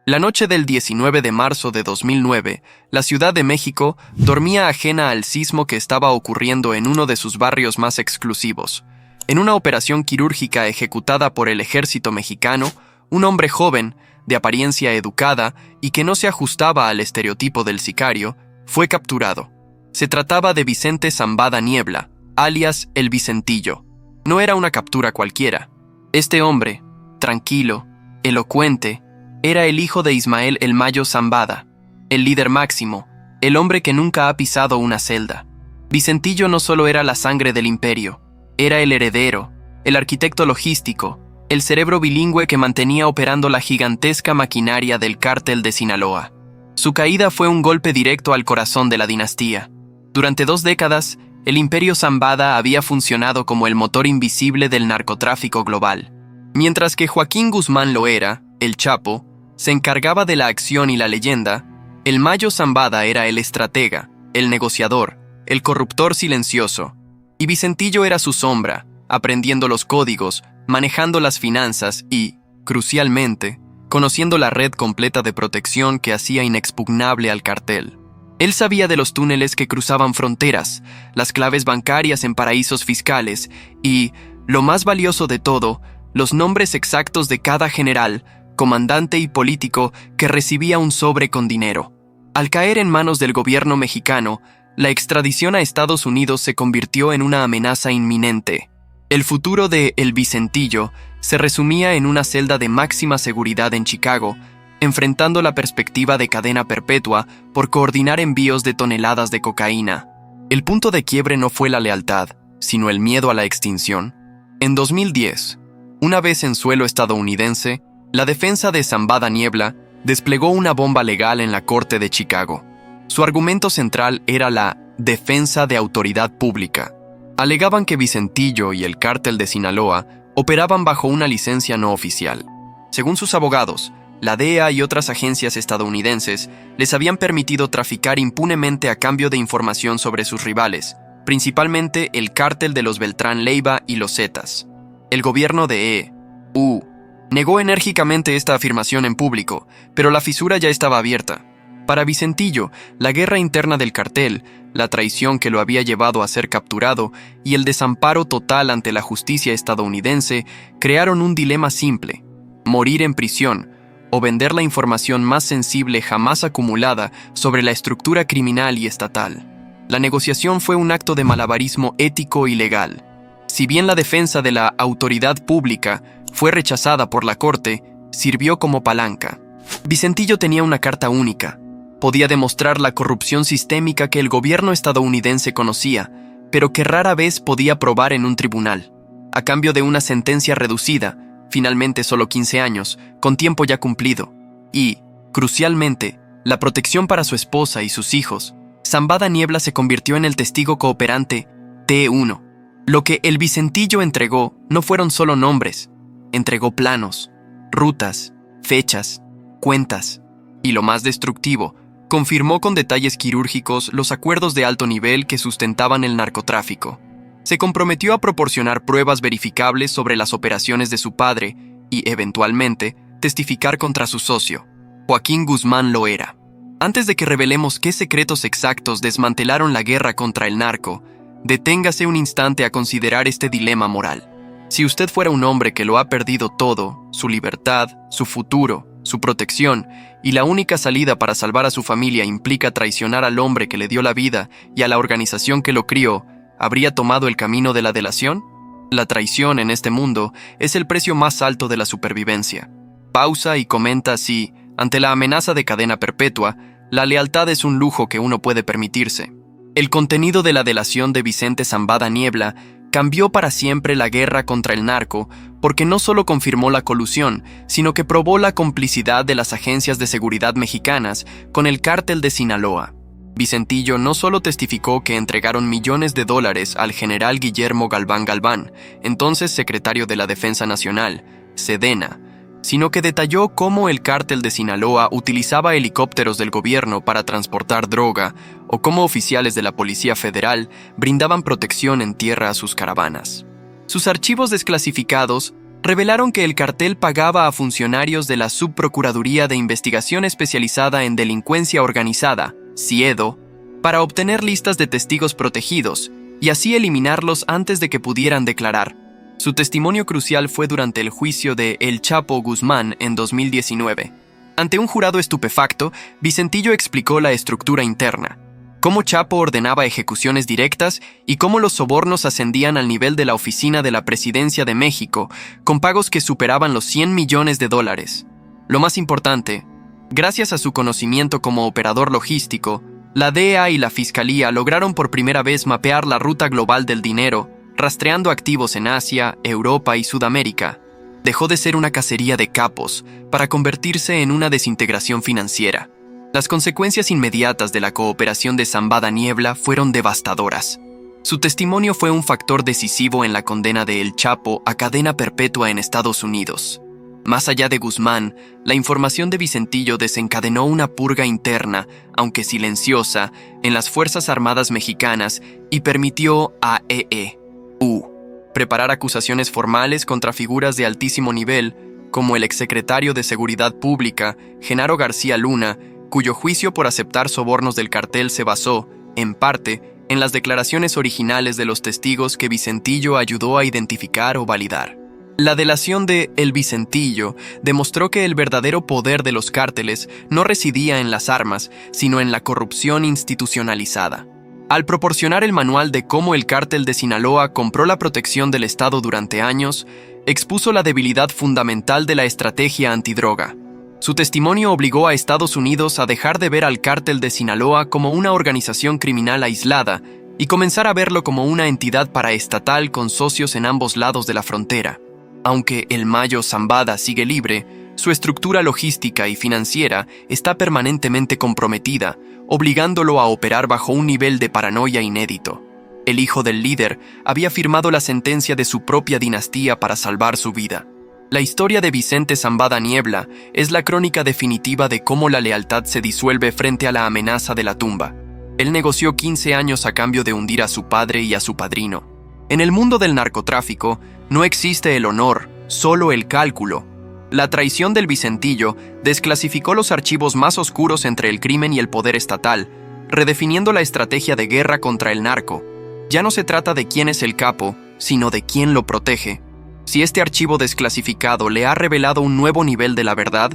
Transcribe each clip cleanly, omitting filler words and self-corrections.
La noche del 19 de marzo de 2009, la Ciudad de México dormía ajena al sismo que estaba ocurriendo en uno de sus barrios más exclusivos. En una operación quirúrgica ejecutada por el ejército mexicano, un hombre joven, de apariencia educada y que no se ajustaba al estereotipo del sicario, fue capturado. Se trataba de Vicente Zambada Niebla, alias El Vicentillo. No era una captura cualquiera. Este hombre, tranquilo, elocuente, era el hijo de Ismael El Mayo Zambada, el líder máximo, el hombre que nunca ha pisado una celda. Vicentillo no solo era la sangre del imperio, era el heredero, el arquitecto logístico, el cerebro bilingüe que mantenía operando la gigantesca maquinaria del cártel de Sinaloa. Su caída fue un golpe directo al corazón de la dinastía. Durante 2 décadas, el imperio Zambada había funcionado como el motor invisible del narcotráfico global. Mientras que Joaquín Guzmán Loera, el Chapo, se encargaba de la acción y la leyenda, el Mayo Zambada era el estratega, el negociador, el corruptor silencioso, y Vicentillo era su sombra, aprendiendo los códigos, manejando las finanzas y, crucialmente, conociendo la red completa de protección que hacía inexpugnable al cartel. Él sabía de los túneles que cruzaban fronteras, las claves bancarias en paraísos fiscales y, lo más valioso de todo, los nombres exactos de cada general, comandante y político que recibía un sobre con dinero. Al caer en manos del gobierno mexicano, la extradición a Estados Unidos se convirtió en una amenaza inminente. El futuro de El Vicentillo se resumía en una celda de máxima seguridad en Chicago, enfrentando la perspectiva de cadena perpetua por coordinar envíos de toneladas de cocaína. El punto de quiebre no fue la lealtad, sino el miedo a la extinción. En 2010, una vez en suelo estadounidense, la defensa de Zambada Niebla desplegó una bomba legal en la Corte de Chicago. Su argumento central era la defensa de autoridad pública. Alegaban que Vicentillo y el cártel de Sinaloa operaban bajo una licencia no oficial. Según sus abogados, la DEA y otras agencias estadounidenses les habían permitido traficar impunemente a cambio de información sobre sus rivales, principalmente el cártel de los Beltrán Leiva y los Zetas. El gobierno de E.U. negó enérgicamente esta afirmación en público, pero la fisura ya estaba abierta. Para Vicentillo, la guerra interna del cartel, la traición que lo había llevado a ser capturado y el desamparo total ante la justicia estadounidense crearon un dilema simple: morir en prisión o vender la información más sensible jamás acumulada sobre la estructura criminal y estatal. La negociación fue un acto de malabarismo ético y legal. Si bien la defensa de la autoridad pública fue rechazada por la Corte, sirvió como palanca. Vicentillo tenía una carta única. Podía demostrar la corrupción sistémica que el gobierno estadounidense conocía, pero que rara vez podía probar en un tribunal. A cambio de una sentencia reducida, finalmente solo 15 años, con tiempo ya cumplido, y, crucialmente, la protección para su esposa y sus hijos, Zambada Niebla se convirtió en el testigo cooperante T1. Lo que el Vicentillo entregó no fueron solo nombres, entregó planos, rutas, fechas, cuentas, y lo más destructivo, confirmó con detalles quirúrgicos los acuerdos de alto nivel que sustentaban el narcotráfico. Se comprometió a proporcionar pruebas verificables sobre las operaciones de su padre y, eventualmente, testificar contra su socio, Joaquín Guzmán Loera. Antes de que revelemos qué secretos exactos desmantelaron la guerra contra el narco, deténgase un instante a considerar este dilema moral. Si usted fuera un hombre que lo ha perdido todo, su libertad, su futuro, su protección, y la única salida para salvar a su familia implica traicionar al hombre que le dio la vida y a la organización que lo crió, ¿habría tomado el camino de la delación? La traición en este mundo es el precio más alto de la supervivencia. Pausa y comenta si, ante la amenaza de cadena perpetua, la lealtad es un lujo que uno puede permitirse. El contenido de la delación de Vicente Zambada Niebla cambió para siempre la guerra contra el narco porque no solo confirmó la colusión, sino que probó la complicidad de las agencias de seguridad mexicanas con el cártel de Sinaloa. Vicentillo no solo testificó que entregaron millones de dólares al general Guillermo Galván Galván, entonces secretario de la Defensa Nacional, Sedena, sino que detalló cómo el cártel de Sinaloa utilizaba helicópteros del gobierno para transportar droga o cómo oficiales de la Policía Federal brindaban protección en tierra a sus caravanas. Sus archivos desclasificados revelaron que el cartel pagaba a funcionarios de la Subprocuraduría de Investigación Especializada en Delincuencia Organizada, CIEDO, para obtener listas de testigos protegidos y así eliminarlos antes de que pudieran declarar. Su testimonio crucial fue durante el juicio de El Chapo Guzmán en 2019. Ante un jurado estupefacto, Vicentillo explicó la estructura interna, cómo Chapo ordenaba ejecuciones directas y cómo los sobornos ascendían al nivel de la oficina de la Presidencia de México, con pagos que superaban los $100 millones. Lo más importante, gracias a su conocimiento como operador logístico, la DEA y la Fiscalía lograron por primera vez mapear la ruta global del dinero, rastreando activos en Asia, Europa y Sudamérica. Dejó de ser una cacería de capos para convertirse en una desintegración financiera. Las consecuencias inmediatas de la cooperación de Zambada Niebla fueron devastadoras. Su testimonio fue un factor decisivo en la condena de El Chapo a cadena perpetua en Estados Unidos. Más allá de Guzmán, la información de Vicentillo desencadenó una purga interna, aunque silenciosa, en las Fuerzas Armadas mexicanas y permitió a EEU preparar acusaciones formales contra figuras de altísimo nivel, como el exsecretario de Seguridad Pública, Genaro García Luna, cuyo juicio por aceptar sobornos del cartel se basó, en parte, en las declaraciones originales de los testigos que Vicentillo ayudó a identificar o validar. La delación de El Vicentillo demostró que el verdadero poder de los cárteles no residía en las armas, sino en la corrupción institucionalizada. Al proporcionar el manual de cómo el cártel de Sinaloa compró la protección del Estado durante años, expuso la debilidad fundamental de la estrategia antidroga. Su testimonio obligó a Estados Unidos a dejar de ver al cártel de Sinaloa como una organización criminal aislada y comenzar a verlo como una entidad paraestatal con socios en ambos lados de la frontera. Aunque el Mayo Zambada sigue libre, su estructura logística y financiera está permanentemente comprometida, obligándolo a operar bajo un nivel de paranoia inédito. El hijo del líder había firmado la sentencia de su propia dinastía para salvar su vida. La historia de Vicente Zambada Niebla es la crónica definitiva de cómo la lealtad se disuelve frente a la amenaza de la tumba. Él negoció 15 años a cambio de hundir a su padre y a su padrino. En el mundo del narcotráfico no existe el honor, solo el cálculo. La traición del Vicentillo desclasificó los archivos más oscuros entre el crimen y el poder estatal, redefiniendo la estrategia de guerra contra el narco. Ya no se trata de quién es el capo, sino de quién lo protege. Si este archivo desclasificado le ha revelado un nuevo nivel de la verdad,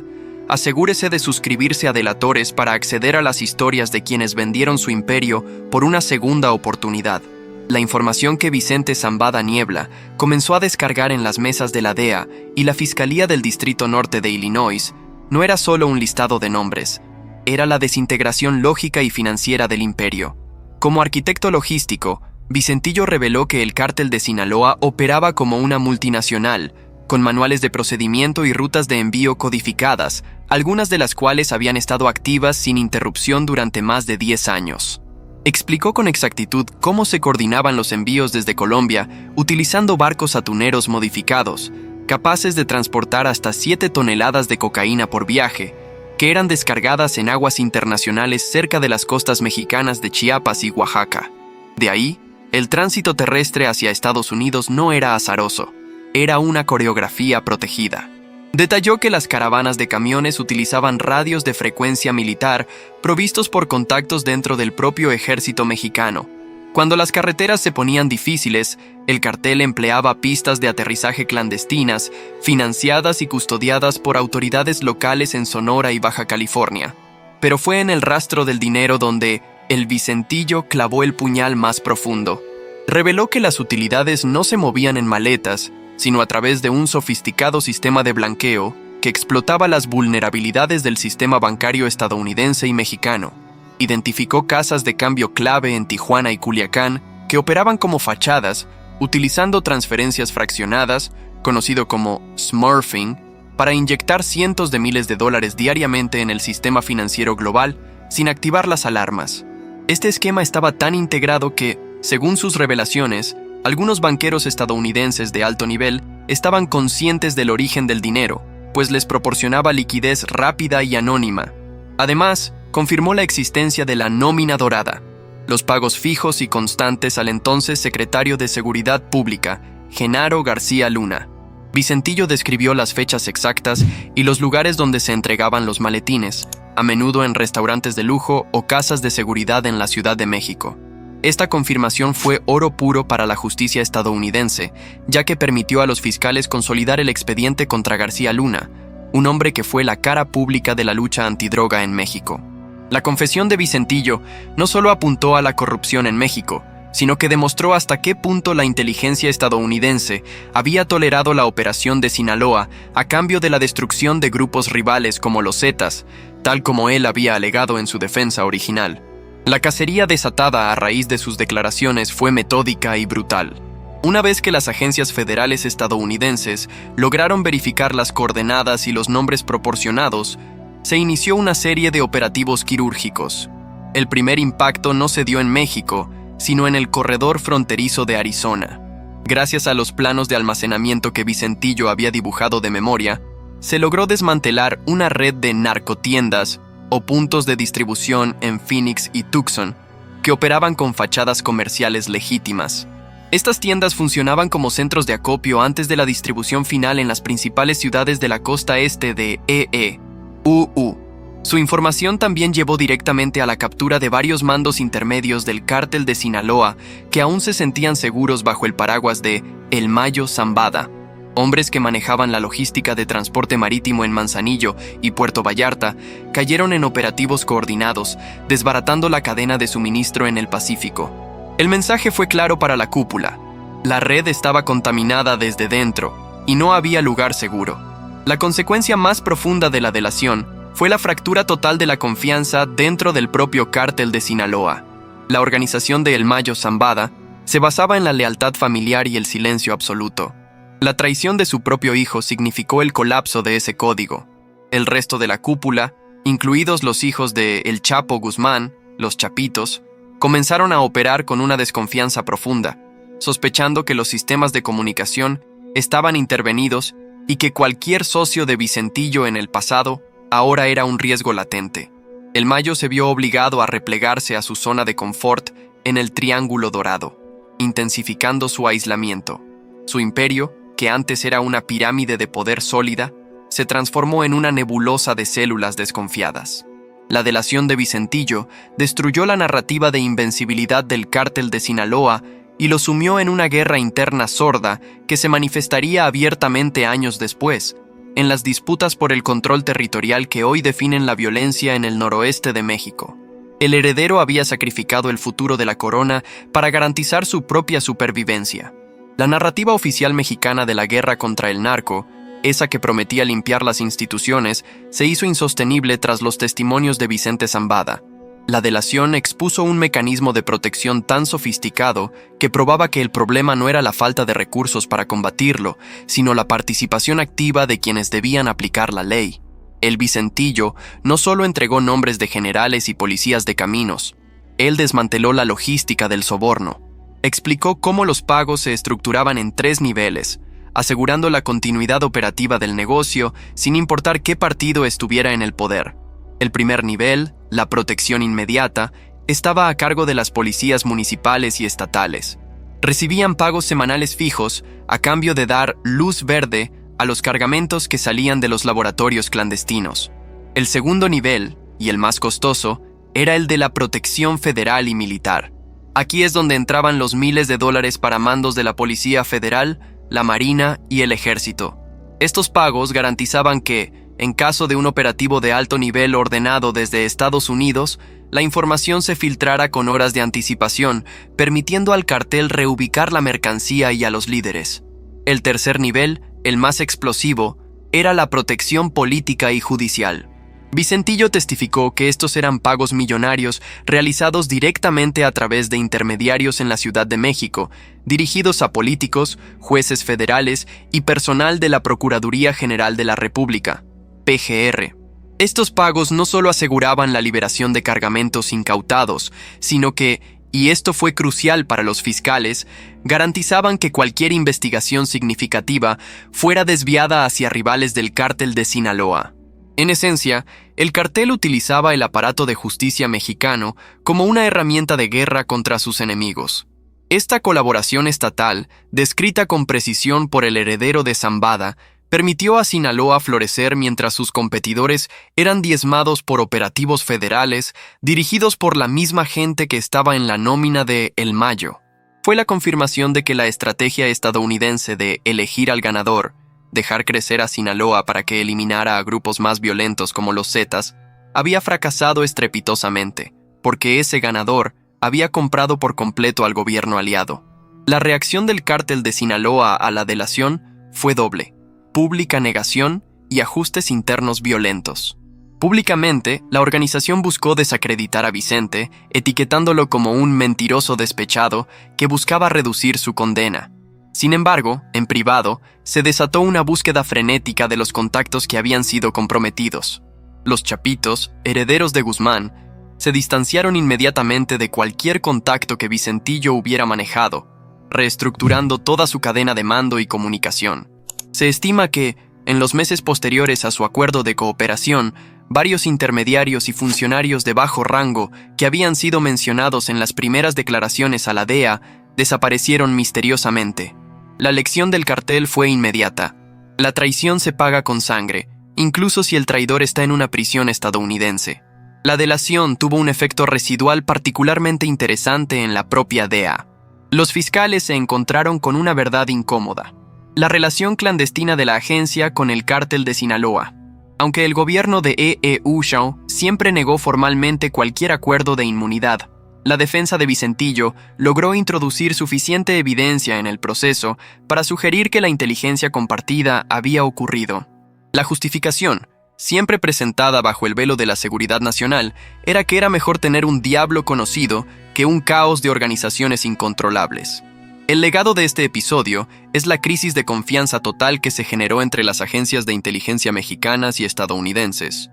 asegúrese de suscribirse a Delatores para acceder a las historias de quienes vendieron su imperio por una segunda oportunidad. La información que Vicente Zambada Niebla comenzó a descargar en las mesas de la DEA y la Fiscalía del Distrito Norte de Illinois no era solo un listado de nombres, era la desintegración lógica y financiera del imperio. Como arquitecto logístico, Vicentillo reveló que el cártel de Sinaloa operaba como una multinacional, con manuales de procedimiento y rutas de envío codificadas, algunas de las cuales habían estado activas sin interrupción durante más de 10 años. Explicó con exactitud cómo se coordinaban los envíos desde Colombia utilizando barcos atuneros modificados, capaces de transportar hasta 7 toneladas de cocaína por viaje, que eran descargadas en aguas internacionales cerca de las costas mexicanas de Chiapas y Oaxaca. De ahí, el tránsito terrestre hacia Estados Unidos no era azaroso, era una coreografía protegida. Detalló que las caravanas de camiones utilizaban radios de frecuencia militar provistos por contactos dentro del propio ejército mexicano. Cuando las carreteras se ponían difíciles, el cartel empleaba pistas de aterrizaje clandestinas, financiadas y custodiadas por autoridades locales en Sonora y Baja California. Pero fue en el rastro del dinero donde el Vicentillo clavó el puñal más profundo. Reveló que las utilidades no se movían en maletas, sino a través de un sofisticado sistema de blanqueo que explotaba las vulnerabilidades del sistema bancario estadounidense y mexicano. Identificó casas de cambio clave en Tijuana y Culiacán que operaban como fachadas, utilizando transferencias fraccionadas, conocido como smurfing, para inyectar cientos de miles de dólares diariamente en el sistema financiero global sin activar las alarmas. Este esquema estaba tan integrado que, según sus revelaciones, algunos banqueros estadounidenses de alto nivel estaban conscientes del origen del dinero, pues les proporcionaba liquidez rápida y anónima. Además, confirmó la existencia de la nómina dorada, los pagos fijos y constantes al entonces secretario de Seguridad Pública, Genaro García Luna. Vicentillo describió las fechas exactas y los lugares donde se entregaban los maletines, a menudo en restaurantes de lujo o casas de seguridad en la Ciudad de México. Esta confirmación fue oro puro para la justicia estadounidense, ya que permitió a los fiscales consolidar el expediente contra García Luna, un hombre que fue la cara pública de la lucha antidroga en México. La confesión de Vicentillo no solo apuntó a la corrupción en México, sino que demostró hasta qué punto la inteligencia estadounidense había tolerado la operación de Sinaloa a cambio de la destrucción de grupos rivales como los Zetas, tal como él había alegado en su defensa original. La cacería desatada a raíz de sus declaraciones fue metódica y brutal. Una vez que las agencias federales estadounidenses lograron verificar las coordenadas y los nombres proporcionados, se inició una serie de operativos quirúrgicos. El primer impacto no se dio en México, sino en el corredor fronterizo de Arizona. Gracias a los planos de almacenamiento que Vicentillo había dibujado de memoria, se logró desmantelar una red de narcotiendas o puntos de distribución en Phoenix y Tucson, que operaban con fachadas comerciales legítimas. Estas tiendas funcionaban como centros de acopio antes de la distribución final en las principales ciudades de la costa este de EEUU. Su información también llevó directamente a la captura de varios mandos intermedios del cártel de Sinaloa que aún se sentían seguros bajo el paraguas de El Mayo Zambada, hombres que manejaban la logística de transporte marítimo en Manzanillo y Puerto Vallarta, cayeron en operativos coordinados, desbaratando la cadena de suministro en el Pacífico. El mensaje fue claro para la cúpula. La red estaba contaminada desde dentro y no había lugar seguro. La consecuencia más profunda de la delación fue la fractura total de la confianza dentro del propio cártel de Sinaloa. La organización de El Mayo Zambada se basaba en la lealtad familiar y el silencio absoluto. La traición de su propio hijo significó el colapso de ese código. El resto de la cúpula, incluidos los hijos de El Chapo Guzmán, los Chapitos, comenzaron a operar con una desconfianza profunda, sospechando que los sistemas de comunicación estaban intervenidos y que cualquier socio de Vicentillo en el pasado ahora era un riesgo latente. El Mayo se vio obligado a replegarse a su zona de confort en el Triángulo Dorado, intensificando su aislamiento. Su imperio, que antes era una pirámide de poder sólida, se transformó en una nebulosa de células desconfiadas. La delación de Vicentillo destruyó la narrativa de invencibilidad del cártel de Sinaloa y lo sumió en una guerra interna sorda que se manifestaría abiertamente años después, en las disputas por el control territorial que hoy definen la violencia en el noroeste de México. El heredero había sacrificado el futuro de la corona para garantizar su propia supervivencia. La narrativa oficial mexicana de la guerra contra el narco, esa que prometía limpiar las instituciones, se hizo insostenible tras los testimonios de Vicente Zambada. La delación expuso un mecanismo de protección tan sofisticado que probaba que el problema no era la falta de recursos para combatirlo, sino la participación activa de quienes debían aplicar la ley. El Vicentillo no solo entregó nombres de generales y policías de caminos, él desmanteló la logística del soborno. Explicó cómo los pagos se estructuraban en 3 niveles, asegurando la continuidad operativa del negocio sin importar qué partido estuviera en el poder. El primer nivel, la protección inmediata, estaba a cargo de las policías municipales y estatales. Recibían pagos semanales fijos a cambio de dar luz verde a los cargamentos que salían de los laboratorios clandestinos. El segundo nivel, y el más costoso, era el de la protección federal y militar. Aquí es donde entraban los miles de dólares para mandos de la Policía Federal, la Marina y el Ejército. Estos pagos garantizaban que, en caso de un operativo de alto nivel ordenado desde Estados Unidos, la información se filtrara con horas de anticipación, permitiendo al cartel reubicar la mercancía y a los líderes. El tercer nivel, el más explosivo, era la protección política y judicial. Vicentillo testificó que estos eran pagos millonarios realizados directamente a través de intermediarios en la Ciudad de México, dirigidos a políticos, jueces federales y personal de la Procuraduría General de la República, PGR. Estos pagos no solo aseguraban la liberación de cargamentos incautados, sino que, y esto fue crucial para los fiscales, garantizaban que cualquier investigación significativa fuera desviada hacia rivales del cártel de Sinaloa. En esencia, el cartel utilizaba el aparato de justicia mexicano como una herramienta de guerra contra sus enemigos. Esta colaboración estatal, descrita con precisión por el heredero de Zambada, permitió a Sinaloa florecer mientras sus competidores eran diezmados por operativos federales dirigidos por la misma gente que estaba en la nómina de El Mayo. Fue la confirmación de que la estrategia estadounidense de elegir al ganador, dejar crecer a Sinaloa para que eliminara a grupos más violentos como los Zetas, había fracasado estrepitosamente, porque ese ganador había comprado por completo al gobierno aliado. La reacción del cártel de Sinaloa a la delación fue doble: pública negación y ajustes internos violentos. Públicamente, la organización buscó desacreditar a Vicente, etiquetándolo como un mentiroso despechado que buscaba reducir su condena. Sin embargo, en privado, se desató una búsqueda frenética de los contactos que habían sido comprometidos. Los Chapitos, herederos de Guzmán, se distanciaron inmediatamente de cualquier contacto que Vicentillo hubiera manejado, reestructurando toda su cadena de mando y comunicación. Se estima que, en los meses posteriores a su acuerdo de cooperación, varios intermediarios y funcionarios de bajo rango que habían sido mencionados en las primeras declaraciones a la DEA desaparecieron misteriosamente. La lección del cartel fue inmediata. La traición se paga con sangre, incluso si el traidor está en una prisión estadounidense. La delación tuvo un efecto residual particularmente interesante en la propia DEA. Los fiscales se encontraron con una verdad incómoda: la relación clandestina de la agencia con el cártel de Sinaloa. Aunque el gobierno de Eshao siempre negó formalmente cualquier acuerdo de inmunidad, la defensa de Vicentillo logró introducir suficiente evidencia en el proceso para sugerir que la inteligencia compartida había ocurrido. La justificación, siempre presentada bajo el velo de la seguridad nacional, era que era mejor tener un diablo conocido que un caos de organizaciones incontrolables. El legado de este episodio es la crisis de confianza total que se generó entre las agencias de inteligencia mexicanas y estadounidenses.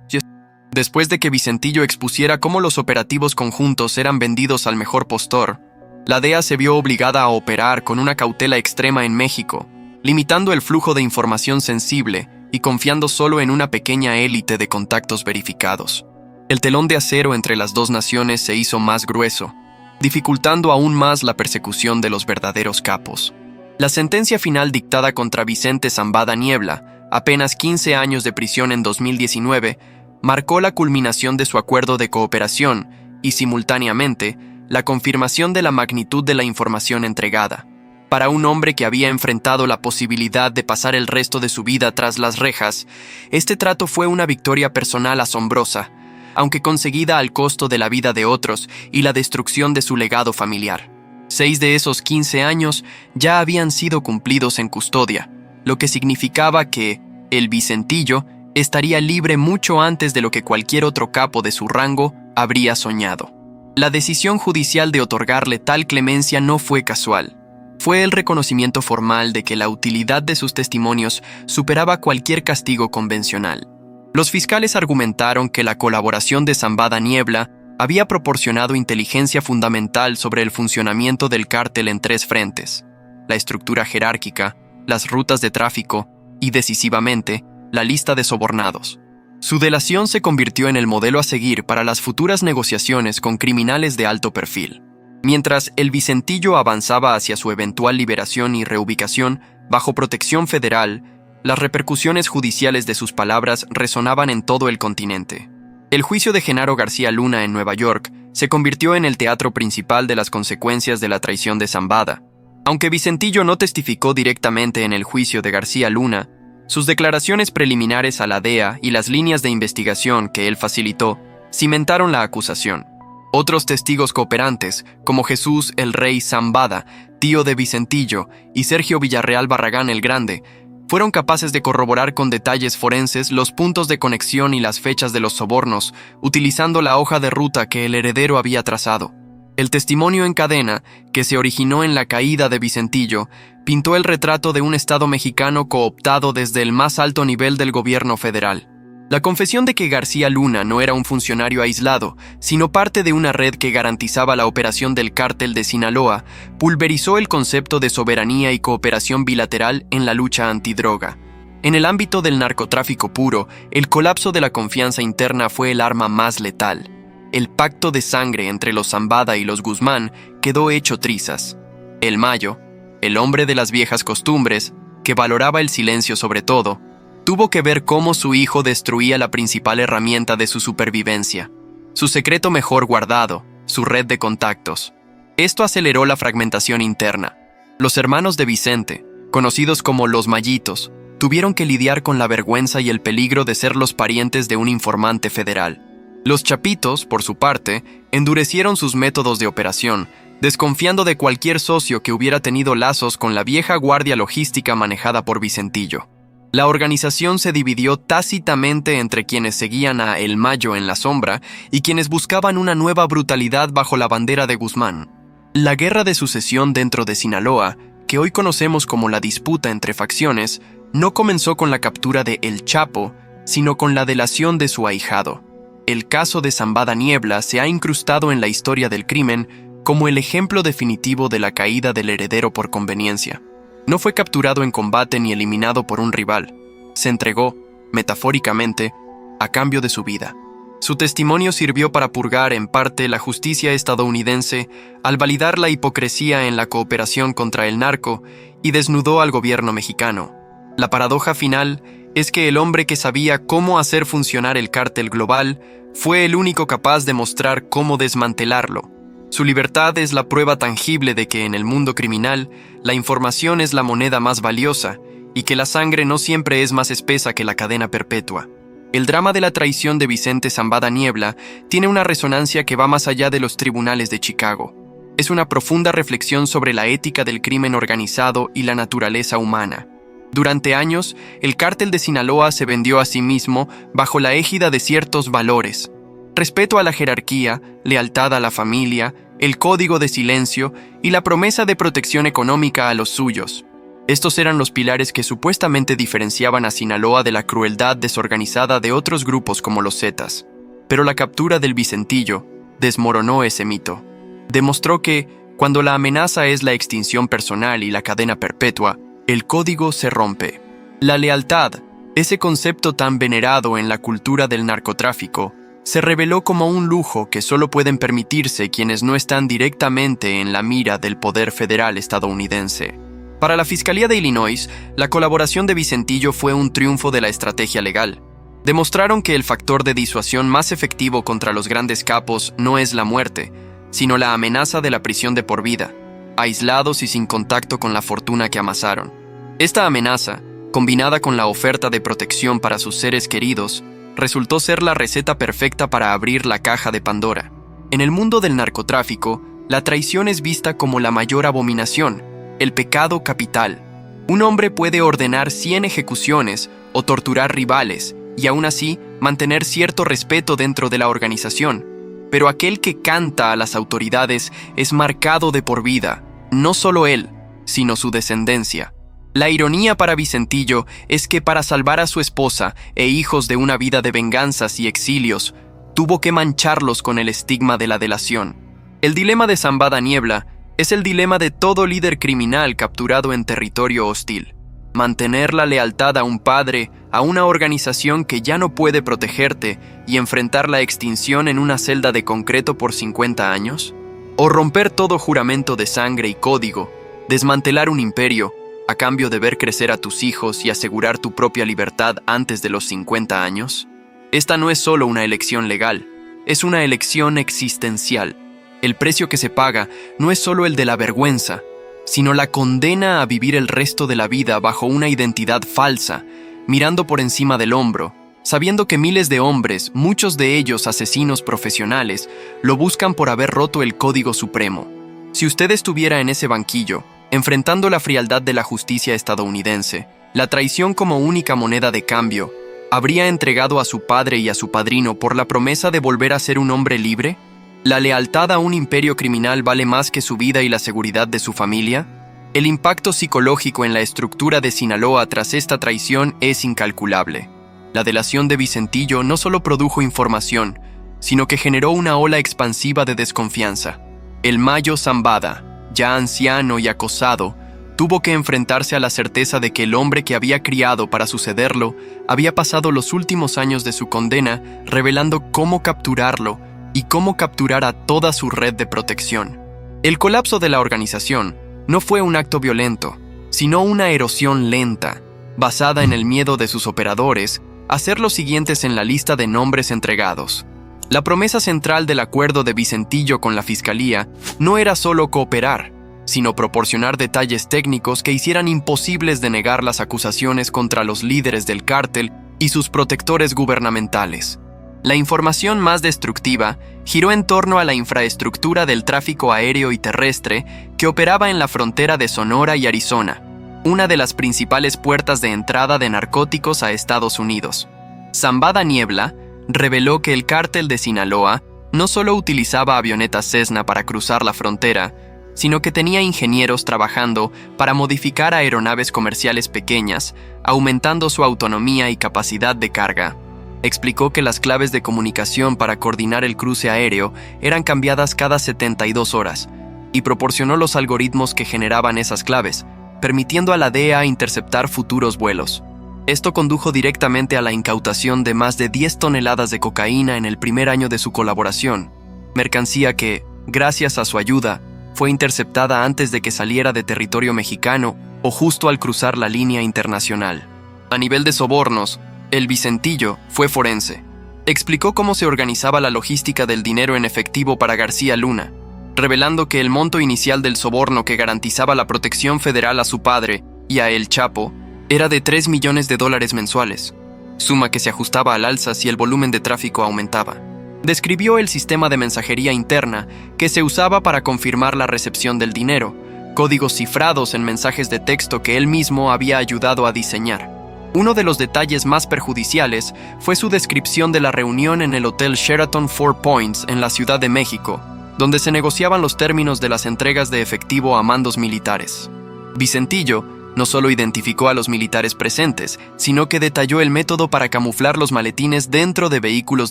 Después de que Vicentillo expusiera cómo los operativos conjuntos eran vendidos al mejor postor, la DEA se vio obligada a operar con una cautela extrema en México, limitando el flujo de información sensible y confiando solo en una pequeña élite de contactos verificados. El telón de acero entre las dos naciones se hizo más grueso, dificultando aún más la persecución de los verdaderos capos. La sentencia final dictada contra Vicente Zambada Niebla, apenas 15 años de prisión en 2019, marcó la culminación de su acuerdo de cooperación y, simultáneamente, la confirmación de la magnitud de la información entregada. Para un hombre que había enfrentado la posibilidad de pasar el resto de su vida tras las rejas, este trato fue una victoria personal asombrosa, aunque conseguida al costo de la vida de otros y la destrucción de su legado familiar. 6 de esos 15 años ya habían sido cumplidos en custodia, lo que significaba que el Vicentillo estaría libre mucho antes de lo que cualquier otro capo de su rango habría soñado. La decisión judicial de otorgarle tal clemencia no fue casual. Fue el reconocimiento formal de que la utilidad de sus testimonios superaba cualquier castigo convencional. Los fiscales argumentaron que la colaboración de Zambada Niebla había proporcionado inteligencia fundamental sobre el funcionamiento del cártel en 3 frentes: la estructura jerárquica, las rutas de tráfico y, decisivamente, la lista de sobornados. Su delación se convirtió en el modelo a seguir para las futuras negociaciones con criminales de alto perfil. Mientras el Vicentillo avanzaba hacia su eventual liberación y reubicación bajo protección federal, las repercusiones judiciales de sus palabras resonaban en todo el continente. El juicio de Genaro García Luna en Nueva York se convirtió en el teatro principal de las consecuencias de la traición de Zambada. Aunque Vicentillo no testificó directamente en el juicio de García Luna, sus declaraciones preliminares a la DEA y las líneas de investigación que él facilitó cimentaron la acusación. Otros testigos cooperantes, como Jesús el Rey Zambada, tío de Vicentillo, y Sergio Villarreal Barragán el Grande, fueron capaces de corroborar con detalles forenses los puntos de conexión y las fechas de los sobornos, utilizando la hoja de ruta que el heredero había trazado. El testimonio en cadena, que se originó en la caída de Vicentillo, pintó el retrato de un Estado mexicano cooptado desde el más alto nivel del gobierno federal. La confesión de que García Luna no era un funcionario aislado, sino parte de una red que garantizaba la operación del cártel de Sinaloa, pulverizó el concepto de soberanía y cooperación bilateral en la lucha antidroga. En el ámbito del narcotráfico puro, el colapso de la confianza interna fue el arma más letal. El pacto de sangre entre los Zambada y los Guzmán quedó hecho trizas. El Mayo, el hombre de las viejas costumbres, que valoraba el silencio sobre todo, tuvo que ver cómo su hijo destruía la principal herramienta de su supervivencia, su secreto mejor guardado, su red de contactos. Esto aceleró la fragmentación interna. Los hermanos de Vicente, conocidos como los Mayitos, tuvieron que lidiar con la vergüenza y el peligro de ser los parientes de un informante federal. Los Chapitos, por su parte, endurecieron sus métodos de operación, desconfiando de cualquier socio que hubiera tenido lazos con la vieja guardia logística manejada por Vicentillo. La organización se dividió tácitamente entre quienes seguían a El Mayo en la sombra y quienes buscaban una nueva brutalidad bajo la bandera de Guzmán. La guerra de sucesión dentro de Sinaloa, que hoy conocemos como la disputa entre facciones, no comenzó con la captura de El Chapo, sino con la delación de su ahijado. El caso de Zambada Niebla se ha incrustado en la historia del crimen como el ejemplo definitivo de la caída del heredero por conveniencia. No fue capturado en combate ni eliminado por un rival. Se entregó, metafóricamente, a cambio de su vida. Su testimonio sirvió para purgar en parte la justicia estadounidense al validar la hipocresía en la cooperación contra el narco y desnudó al gobierno mexicano. La paradoja final es que el hombre que sabía cómo hacer funcionar el cártel global fue el único capaz de mostrar cómo desmantelarlo. Su libertad es la prueba tangible de que en el mundo criminal la información es la moneda más valiosa y que la sangre no siempre es más espesa que la cadena perpetua. El drama de la traición de Vicente Zambada Niebla tiene una resonancia que va más allá de los tribunales de Chicago. Es una profunda reflexión sobre la ética del crimen organizado y la naturaleza humana. Durante años, el cártel de Sinaloa se vendió a sí mismo bajo la égida de ciertos valores: respeto a la jerarquía, lealtad a la familia, el código de silencio y la promesa de protección económica a los suyos. Estos eran los pilares que supuestamente diferenciaban a Sinaloa de la crueldad desorganizada de otros grupos como los Zetas. Pero la captura del Vicentillo desmoronó ese mito. Demostró que, cuando la amenaza es la extinción personal y la cadena perpetua, el código se rompe. La lealtad, ese concepto tan venerado en la cultura del narcotráfico, se reveló como un lujo que solo pueden permitirse quienes no están directamente en la mira del poder federal estadounidense. Para la Fiscalía de Illinois, la colaboración de Vicentillo fue un triunfo de la estrategia legal. Demostraron que el factor de disuasión más efectivo contra los grandes capos no es la muerte, sino la amenaza de la prisión de por vida, aislados y sin contacto con la fortuna que amasaron. Esta amenaza, combinada con la oferta de protección para sus seres queridos, resultó ser la receta perfecta para abrir la caja de Pandora. En el mundo del narcotráfico, la traición es vista como la mayor abominación, el pecado capital. Un hombre puede ordenar 100 ejecuciones o torturar rivales y aún así mantener cierto respeto dentro de la organización. Pero aquel que canta a las autoridades es marcado de por vida, no solo él, sino su descendencia. La ironía para Vicentillo es que para salvar a su esposa e hijos de una vida de venganzas y exilios, tuvo que mancharlos con el estigma de la delación. El dilema de Zambada Niebla es el dilema de todo líder criminal capturado en territorio hostil. Mantener la lealtad a un padre, a una organización que ya no puede protegerte y enfrentar la extinción en una celda de concreto por 50 años. O romper todo juramento de sangre y código, desmantelar un imperio, a cambio de ver crecer a tus hijos y asegurar tu propia libertad antes de los 50 años? Esta no es solo una elección legal, es una elección existencial. El precio que se paga no es solo el de la vergüenza, sino la condena a vivir el resto de la vida bajo una identidad falsa, mirando por encima del hombro, sabiendo que miles de hombres, muchos de ellos asesinos profesionales, lo buscan por haber roto el código supremo. Si usted estuviera en ese banquillo, enfrentando la frialdad de la justicia estadounidense, la traición como única moneda de cambio, ¿habría entregado a su padre y a su padrino por la promesa de volver a ser un hombre libre? ¿La lealtad a un imperio criminal vale más que su vida y la seguridad de su familia? El impacto psicológico en la estructura de Sinaloa tras esta traición es incalculable. La delación de Vicentillo no solo produjo información, sino que generó una ola expansiva de desconfianza. El Mayo Zambada, ya anciano y acosado, tuvo que enfrentarse a la certeza de que el hombre que había criado para sucederlo había pasado los últimos años de su condena revelando cómo capturarlo y cómo capturar a toda su red de protección. El colapso de la organización, no fue un acto violento, sino una erosión lenta, basada en el miedo de sus operadores a ser los siguientes en la lista de nombres entregados. La promesa central del acuerdo de Vicentillo con la Fiscalía no era solo cooperar, sino proporcionar detalles técnicos que hicieran imposibles denegar las acusaciones contra los líderes del cártel y sus protectores gubernamentales. La información más destructiva giró en torno a la infraestructura del tráfico aéreo y terrestre que operaba en la frontera de Sonora y Arizona, una de las principales puertas de entrada de narcóticos a Estados Unidos. Zambada Niebla reveló que el cártel de Sinaloa no solo utilizaba avionetas Cessna para cruzar la frontera, sino que tenía ingenieros trabajando para modificar aeronaves comerciales pequeñas, aumentando su autonomía y capacidad de carga. Explicó que las claves de comunicación para coordinar el cruce aéreo eran cambiadas cada 72 horas, y proporcionó los algoritmos que generaban esas claves, permitiendo a la DEA interceptar futuros vuelos. Esto condujo directamente a la incautación de más de 10 toneladas de cocaína en el primer año de su colaboración, mercancía que, gracias a su ayuda, fue interceptada antes de que saliera de territorio mexicano o justo al cruzar la línea internacional. A nivel de sobornos, el Vicentillo fue forense. Explicó cómo se organizaba la logística del dinero en efectivo para García Luna, revelando que el monto inicial del soborno que garantizaba la protección federal a su padre y a El Chapo era de $3 millones mensuales, suma que se ajustaba al alza si el volumen de tráfico aumentaba. Describió el sistema de mensajería interna que se usaba para confirmar la recepción del dinero, códigos cifrados en mensajes de texto que él mismo había ayudado a diseñar. Uno de los detalles más perjudiciales fue su descripción de la reunión en el Hotel Sheraton Four Points en la Ciudad de México, donde se negociaban los términos de las entregas de efectivo a mandos militares. Vicentillo no solo identificó a los militares presentes, sino que detalló el método para camuflar los maletines dentro de vehículos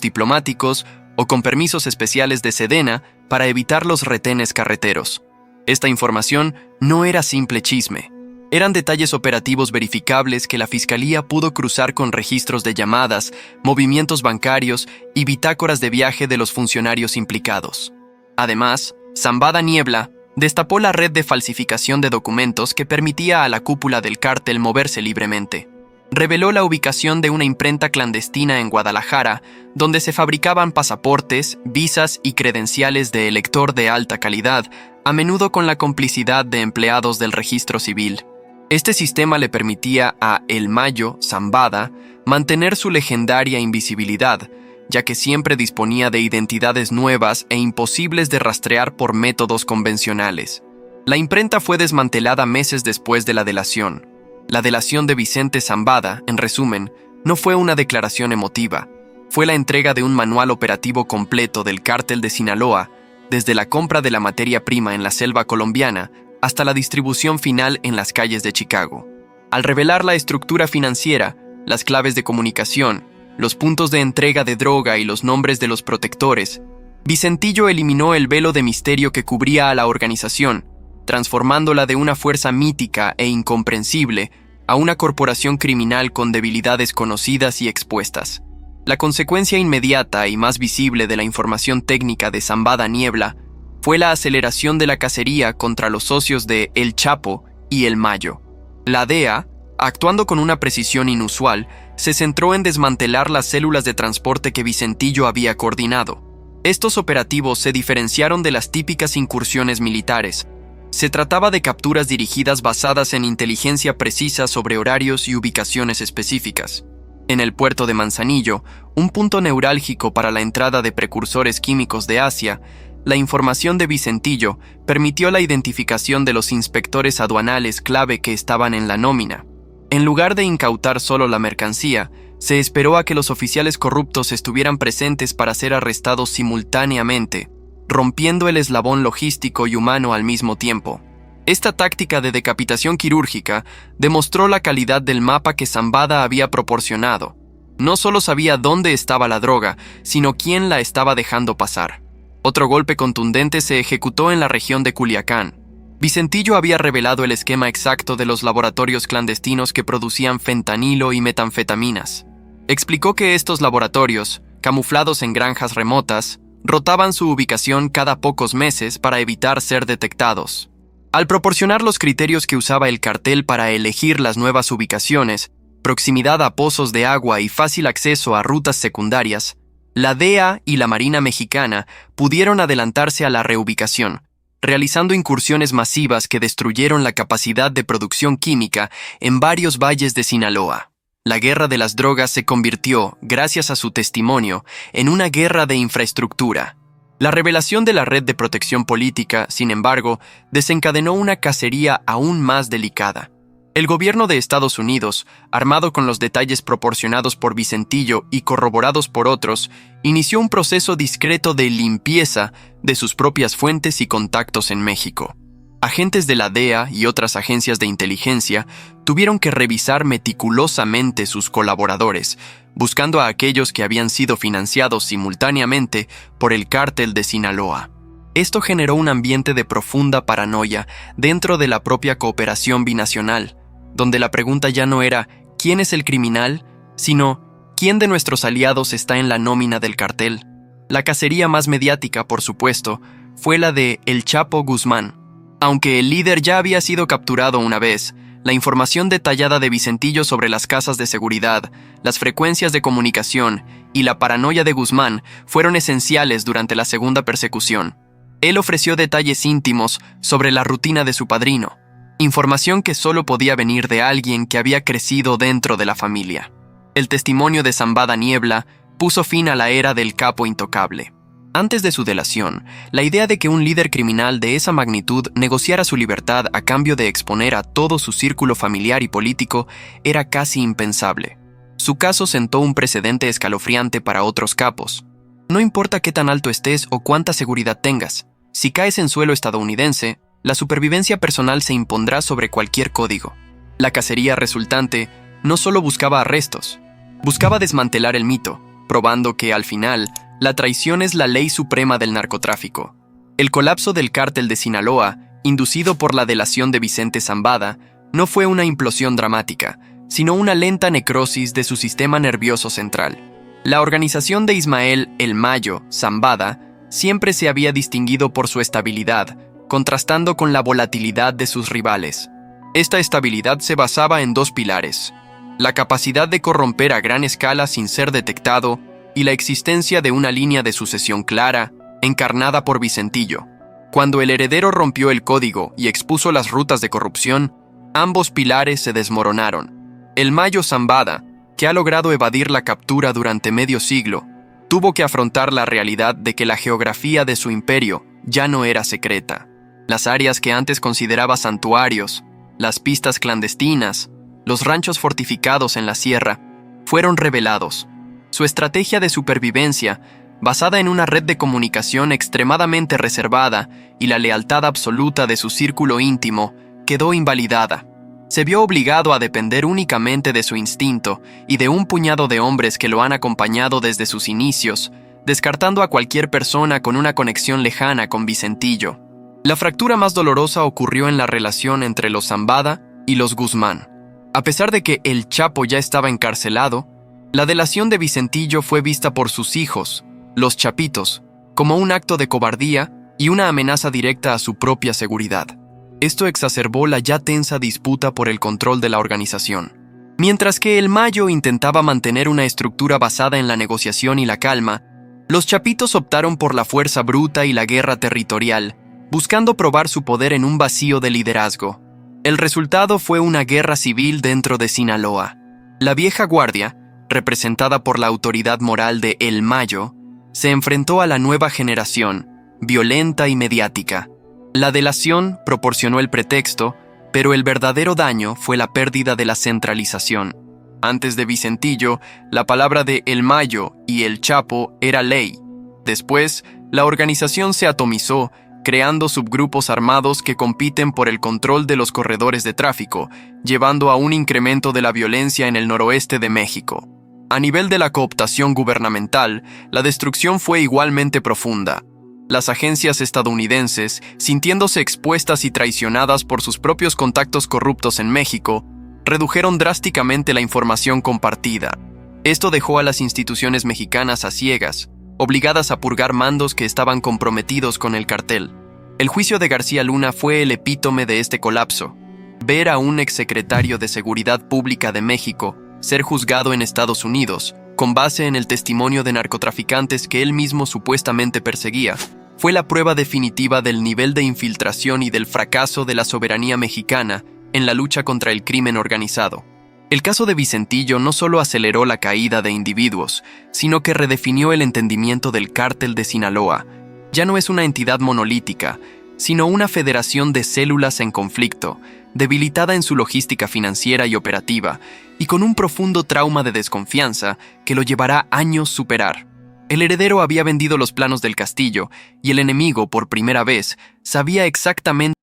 diplomáticos o con permisos especiales de Sedena para evitar los retenes carreteros. Esta información no era simple chisme. Eran detalles operativos verificables que la Fiscalía pudo cruzar con registros de llamadas, movimientos bancarios y bitácoras de viaje de los funcionarios implicados. Además, Zambada Niebla destapó la red de falsificación de documentos que permitía a la cúpula del cártel moverse libremente. Reveló la ubicación de una imprenta clandestina en Guadalajara, donde se fabricaban pasaportes, visas y credenciales de elector de alta calidad, a menudo con la complicidad de empleados del registro civil. Este sistema le permitía a El Mayo, Zambada, mantener su legendaria invisibilidad, ya que siempre disponía de identidades nuevas e imposibles de rastrear por métodos convencionales. La imprenta fue desmantelada meses después de la delación. La delación de Vicente Zambada, en resumen, no fue una declaración emotiva, fue la entrega de un manual operativo completo del cártel de Sinaloa, desde la compra de la materia prima en la selva colombiana hasta la distribución final en las calles de Chicago. Al revelar la estructura financiera, las claves de comunicación, los puntos de entrega de droga y los nombres de los protectores, Vicentillo eliminó el velo de misterio que cubría a la organización, transformándola de una fuerza mítica e incomprensible a una corporación criminal con debilidades conocidas y expuestas. La consecuencia inmediata y más visible de la información técnica de Zambada Niebla fue la aceleración de la cacería contra los socios de El Chapo y El Mayo. La DEA, actuando con una precisión inusual, se centró en desmantelar las células de transporte que Vicentillo había coordinado. Estos operativos se diferenciaron de las típicas incursiones militares. Se trataba de capturas dirigidas basadas en inteligencia precisa sobre horarios y ubicaciones específicas. En el puerto de Manzanillo, un punto neurálgico para la entrada de precursores químicos de Asia, la información de Vicentillo permitió la identificación de los inspectores aduanales clave que estaban en la nómina. En lugar de incautar solo la mercancía, se esperó a que los oficiales corruptos estuvieran presentes para ser arrestados simultáneamente, rompiendo el eslabón logístico y humano al mismo tiempo. Esta táctica de decapitación quirúrgica demostró la calidad del mapa que Zambada había proporcionado. No solo sabía dónde estaba la droga, sino quién la estaba dejando pasar. Otro golpe contundente se ejecutó en la región de Culiacán. Vicentillo había revelado el esquema exacto de los laboratorios clandestinos que producían fentanilo y metanfetaminas. Explicó que estos laboratorios, camuflados en granjas remotas, rotaban su ubicación cada pocos meses para evitar ser detectados. Al proporcionar los criterios que usaba el cartel para elegir las nuevas ubicaciones, proximidad a pozos de agua y fácil acceso a rutas secundarias, la DEA y la Marina Mexicana pudieron adelantarse a la reubicación, realizando incursiones masivas que destruyeron la capacidad de producción química en varios valles de Sinaloa. La guerra de las drogas se convirtió, gracias a su testimonio, en una guerra de infraestructura. La revelación de la red de protección política, sin embargo, desencadenó una cacería aún más delicada. El gobierno de Estados Unidos, armado con los detalles proporcionados por Vicentillo y corroborados por otros, inició un proceso discreto de limpieza de sus propias fuentes y contactos en México. Agentes de la DEA y otras agencias de inteligencia tuvieron que revisar meticulosamente sus colaboradores, buscando a aquellos que habían sido financiados simultáneamente por el cártel de Sinaloa. Esto generó un ambiente de profunda paranoia dentro de la propia cooperación binacional, donde la pregunta ya no era ¿quién es el criminal?, sino ¿quién de nuestros aliados está en la nómina del cartel? La cacería más mediática, por supuesto, fue la de El Chapo Guzmán. Aunque el líder ya había sido capturado una vez, la información detallada de Vicentillo sobre las casas de seguridad, las frecuencias de comunicación y la paranoia de Guzmán fueron esenciales durante la segunda persecución. Él ofreció detalles íntimos sobre la rutina de su padrino, información que solo podía venir de alguien que había crecido dentro de la familia. El testimonio de Zambada Niebla puso fin a la era del capo intocable. Antes de su delación, la idea de que un líder criminal de esa magnitud negociara su libertad a cambio de exponer a todo su círculo familiar y político era casi impensable. Su caso sentó un precedente escalofriante para otros capos. No importa qué tan alto estés o cuánta seguridad tengas, si caes en suelo estadounidense, la supervivencia personal se impondrá sobre cualquier código. La cacería resultante no solo buscaba arrestos, buscaba desmantelar el mito, probando que, al final, la traición es la ley suprema del narcotráfico. El colapso del cártel de Sinaloa, inducido por la delación de Vicente Zambada, no fue una implosión dramática, sino una lenta necrosis de su sistema nervioso central. La organización de Ismael El Mayo Zambada siempre se había distinguido por su estabilidad, contrastando con la volatilidad de sus rivales. Esta estabilidad se basaba en dos pilares: la capacidad de corromper a gran escala sin ser detectado y la existencia de una línea de sucesión clara, encarnada por Vicentillo. Cuando el heredero rompió el código y expuso las rutas de corrupción, ambos pilares se desmoronaron. El Mayo Zambada, que ha logrado evadir la captura durante medio siglo, tuvo que afrontar la realidad de que la geografía de su imperio ya no era secreta. Las áreas que antes consideraba santuarios, las pistas clandestinas, los ranchos fortificados en la sierra, fueron revelados. Su estrategia de supervivencia, basada en una red de comunicación extremadamente reservada y la lealtad absoluta de su círculo íntimo, quedó invalidada. Se vio obligado a depender únicamente de su instinto y de un puñado de hombres que lo han acompañado desde sus inicios, descartando a cualquier persona con una conexión lejana con Vicentillo. La fractura más dolorosa ocurrió en la relación entre los Zambada y los Guzmán. A pesar de que el Chapo ya estaba encarcelado, la delación de Vicentillo fue vista por sus hijos, los Chapitos, como un acto de cobardía y una amenaza directa a su propia seguridad. Esto exacerbó la ya tensa disputa por el control de la organización. Mientras que el Mayo intentaba mantener una estructura basada en la negociación y la calma, los Chapitos optaron por la fuerza bruta y la guerra territorial, buscando probar su poder en un vacío de liderazgo. El resultado fue una guerra civil dentro de Sinaloa. La vieja guardia, representada por la autoridad moral de El Mayo, se enfrentó a la nueva generación, violenta y mediática. La delación proporcionó el pretexto, pero el verdadero daño fue la pérdida de la centralización. Antes de Vicentillo, la palabra de El Mayo y El Chapo era ley. Después, la organización se atomizó, creando subgrupos armados que compiten por el control de los corredores de tráfico, llevando a un incremento de la violencia en el noroeste de México. A nivel de la cooptación gubernamental, la destrucción fue igualmente profunda. Las agencias estadounidenses, sintiéndose expuestas y traicionadas por sus propios contactos corruptos en México, redujeron drásticamente la información compartida. Esto dejó a las instituciones mexicanas a ciegas, obligadas a purgar mandos que estaban comprometidos con el cartel. El juicio de García Luna fue el epítome de este colapso. Ver a un exsecretario de Seguridad Pública de México ser juzgado en Estados Unidos, con base en el testimonio de narcotraficantes que él mismo supuestamente perseguía, fue la prueba definitiva del nivel de infiltración y del fracaso de la soberanía mexicana en la lucha contra el crimen organizado. El caso de Vicentillo no solo aceleró la caída de individuos, sino que redefinió el entendimiento del Cártel de Sinaloa. Ya no es una entidad monolítica, sino una federación de células en conflicto, debilitada en su logística financiera y operativa, y con un profundo trauma de desconfianza que lo llevará años superar. El heredero había vendido los planos del castillo, y el enemigo, por primera vez, sabía exactamente